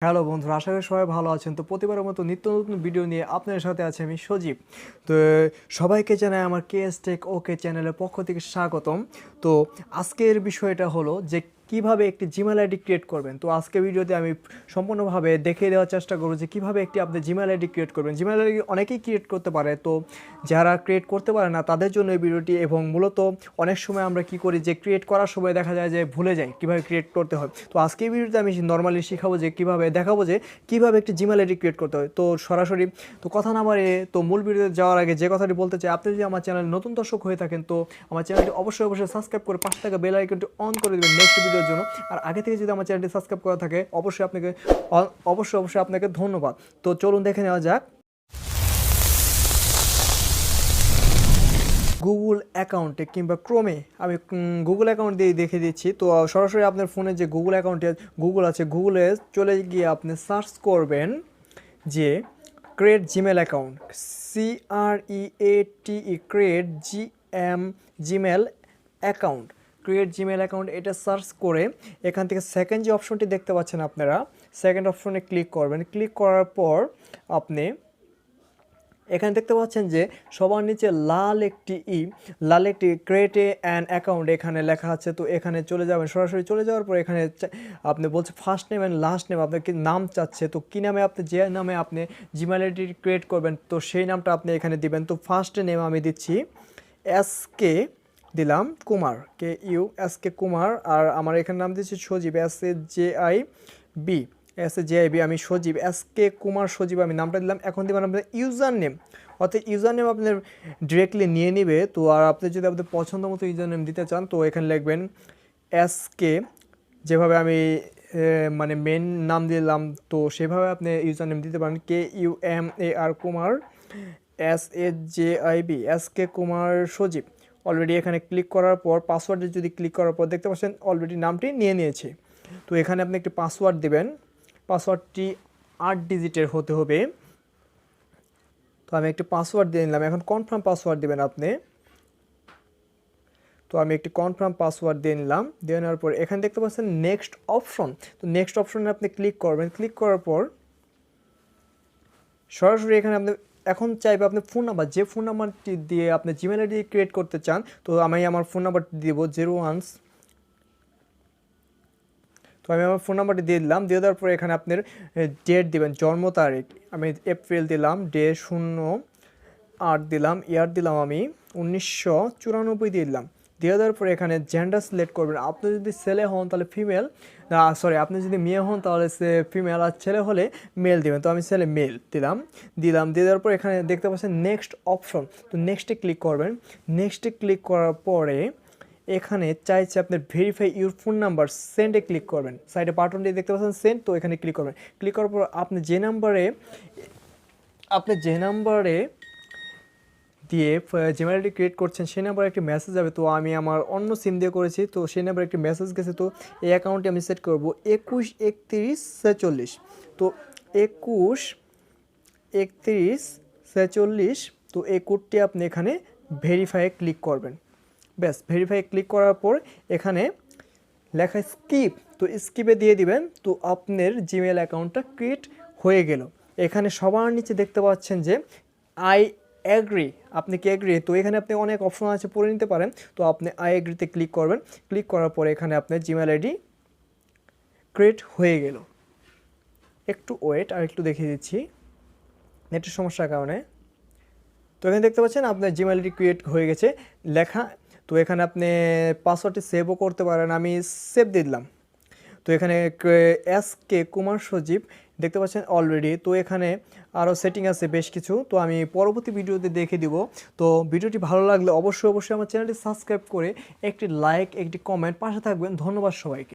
Hello বন্ধুরা, আশা করি সবাই ভালো আছেন। তো প্রতিবারের মতো নিত্য নতুন ভিডিও নিয়ে আপনাদের সাথে আছি আমি সজীব। তো সবাইকে জানাই আমার কেএস টেক ওকে চ্যানেলের পক্ষ থেকে স্বাগতম। তো আজকের বিষয়টা হলো যে কিভাবে একটি জিমেল আইডি ক্রিয়েট করবেন। তো আজকের ভিডিওতে আমি সম্পূর্ণভাবে দেখিয়ে দেওয়ার চেষ্টা করব যে কিভাবে একটি আপনি জিমেল আইডি ক্রিয়েট করবেন। জিমেল আইডি অনেকেই ক্রিয়েট করতে পারে, তো যারা ক্রিয়েট করতে পারে না তাদের জন্য এই ভিডিওটি। এবং মূলত অনেক সময় আমরা কি করি যে ক্রিয়েট করার সময় দেখা যায় যে ভুলে যাই কিভাবে ক্রিয়েট করতে হয়। তো আজকে এই ভিডিওতে আমি নর্মালি শেখাবো যে কিভাবে দেখাবো যে কিভাবে একটি জিমেল আইডি ক্রিয়েট করতে হয়। তো সরাসরি তো কথা না বাড়িয়ে তো মূল ভিডিওতে যাওয়ার আগে যে কথাটি বলতে চাই, আপনি যদি আমার চ্যানেল নতুন দর্শক হয়ে থাকেন তো আমার চ্যানেলটি অবশ্যই সাবস্ক্রাইব করে পাশে থাকা বেল আইকনটি অন করে দেবেন নেক্সট ভিডিওর জন্য। আর আগে থেকে যদি আমার চ্যানেলটি সাবস্ক্রাইব করা থাকে অবশ্যই আপনাকে ধন্যবাদ। তো চলুন দেখে নেওয়া যাক। গুগল অ্যাকাউন্টে কিংবা ক্রোমে আমি গুগল অ্যাকাউন্ট দিয়ে দেখে দিচ্ছি। তো সরাসরি আপনার ফোনে যে গুগল অ্যাকাউন্টে গুগল আছে, গুগলে চলে গিয়ে আপনি সার্চ করবেন যে create Gmail account, CREATE create Gmail account, create Gmail account. এটা সার্চ করে এখান থেকে সেকেন্ড যে অপশনটি দেখতে পাচ্ছেন আপনারা, সেকেন্ড অপশনে ক্লিক করবেন। ক্লিক করার পর আপনি এখানে দেখতে পাচ্ছেন যে সবার নিচে লাল একটি ক্রিয়েট অ্যান অ্যাকাউন্ট এখানে লেখা আছে। তো এখানে চলে যাবেন, সরাসরি চলে যাওয়ার পর এখানে আপনি বলছে first name and last name, আপনার কি নাম চাচ্ছে। তো কী নামে আপনি যে নামে আপনি জিমেল আইডি ক্রিয়েট করবেন তো সেই নামটা আপনি এখানে দিবেন। তো ফার্স্ট নেম আমি দিচ্ছি SK, দিলাম কুমার, KUSK কুমার। আর আমার এখানে নাম দিচ্ছি সজীব, SAJIB, আমি সজীব, SK কুমার সজীব আমি নামটা দিলাম। এখন দিবেন আপনার ইউজার নেম, অর্থাৎ ইউজার নেম আপনার ডিরেক্টলি নিয়ে নিবে। তো আর আপনি যদি আপনার পছন্দ মতো ইউজার নেম দিতে চান তো এখানে লিখবেন SK, যেভাবে আমি মানে মেন নাম দিলাম তো সেভাবে আপনি ইউজার নেম দিতে পারেন, KUMAR Kumar, SAJIB, SK Kumar Sajib. Already এখানে ক্লিক করার পর পাসওয়ার্ডে যদি ক্লিক করার পর দেখতে পাচ্ছেন অলরেডি নামটি নিয়ে নিয়েছে। তো এখানে আপনি একটি পাসওয়ার্ড দেবেন, পাসওয়ার্ডটি 8 ডিজিটের হতে হবে। তো আমি একটি পাসওয়ার্ড দিয়ে নিলাম। এখন কনফার্ম পাসওয়ার্ড দেবেন আপনি। তো আমি একটি কনফার্ম পাসওয়ার্ড দিয়ে নিলাম। দিয়ে নেওয়ার পর এখানে দেখতে পাচ্ছেন নেক্সট অপশন, তো নেক্সট অপশনে আপনি ক্লিক করবেন। ক্লিক করার পর সরাসরি এখানে আপনি এখন চাইবে আপনি ফোন নাম্বার, যে ফোন নাম্বারটি দিয়ে আপনি জিমেল আইডি ক্রিয়েট করতে চান। তো আমি আমার ফোন নাম্বারটি দিব 01। তো আমি আমার ফোন নাম্বারটি দিয়ে দিলাম। দিয়ে দেওয়ার পরে এখানে আপনার ডেট দিবেন, জন্ম তারিখ আমি এপ্রিল দিলাম, ডে 08 দিলাম, ইয়ার দিলাম আমি 1994 দিয়ে দিলাম। দিয়ে দেওয়ার পরে এখানে জেন্ডার সিলেক্ট করবেন। আপনি যদি ছেলে হন তাহলে ফিমেল, আপনি যদি মেয়ে হন তাহলে ফিমেল, আর ছেলে হলে মেল দিবেন। তো আমি ছেলে মেল দিলাম। দিয়ে দেওয়ার পর এখানে দেখতে পাচ্ছেন নেক্সট অপশন, তো নেক্সটে ক্লিক করবেন। নেক্সটে ক্লিক করার পরে এখানে চাইছে আপনার ভেরিফাই ইউর ফোন নাম্বার, সেন্ডে ক্লিক করবেন। সাইডে বাটনটি দেখতে পাচ্ছেন সেন্ড, তো এখানে ক্লিক করবেন। ক্লিক করার পর আপনি যে নাম্বারে দিয়ে জিমেল আইডি ক্রিয়েট করছেন সেই নাম্বারে একটি মেসেজ যাবে। তো আমি আমার অন্য সিম দিয়ে করেছি, তো সেই নাম্বারে একটি মেসেজ গেছে। তো এই অ্যাকাউন্টে আমি সেট করব 21 31 46। তো 21 31 46। তো এই কোডটি আপনি এখানে ভেরিফাইয়ে ক্লিক করবেন। ব্যাস, ভেরিফাই ক্লিক করার পর এখানে লেখা স্কিপ, তো স্কিপে দিয়ে দিবেন। তো আপনার জিমেল অ্যাকাউন্টটা ক্রিয়েট হয়ে গেল। এখানে সবার নিচে দেখতে পাচ্ছেন যে আই অ্যাগ্রি, আপনি কি অ্যাগ্রি। তো এখানে আপনি অনেক অপশন আছে, পড়ে নিতে পারেন। তো আপনি আই অ্যাগ্রিতে ক্লিক করবেন। ক্লিক করার পরে এখানে আপনার জিমেল আইডি ক্রিয়েট হয়ে গেল। একটু ওয়েট, আর একটু দেখিয়ে দিচ্ছি নেটের সমস্যার কারণে। তো এখানে দেখতে পাচ্ছেন আপনার জিমেল আইডি ক্রিয়েট হয়ে গেছে লেখা। তো এখানে আপনি পাসওয়ার্ডটি সেভও করতে পারেন, আমি সেভ দিয়ে দিলাম। তো এখানে SK কুমার সজীব দেখতে পাচ্ছেন অলরেডি। তো এখানে আরও সেটিং আছে বেশ কিছু, তো আমি পরবর্তী ভিডিওতে দেখে দিব। তো ভিডিওটি ভালো লাগলে অবশ্যই আমার চ্যানেলটি সাবস্ক্রাইব করে একটি লাইক, একটি কমেন্ট, পাশে থাকবেন। ধন্যবাদ সবাইকে।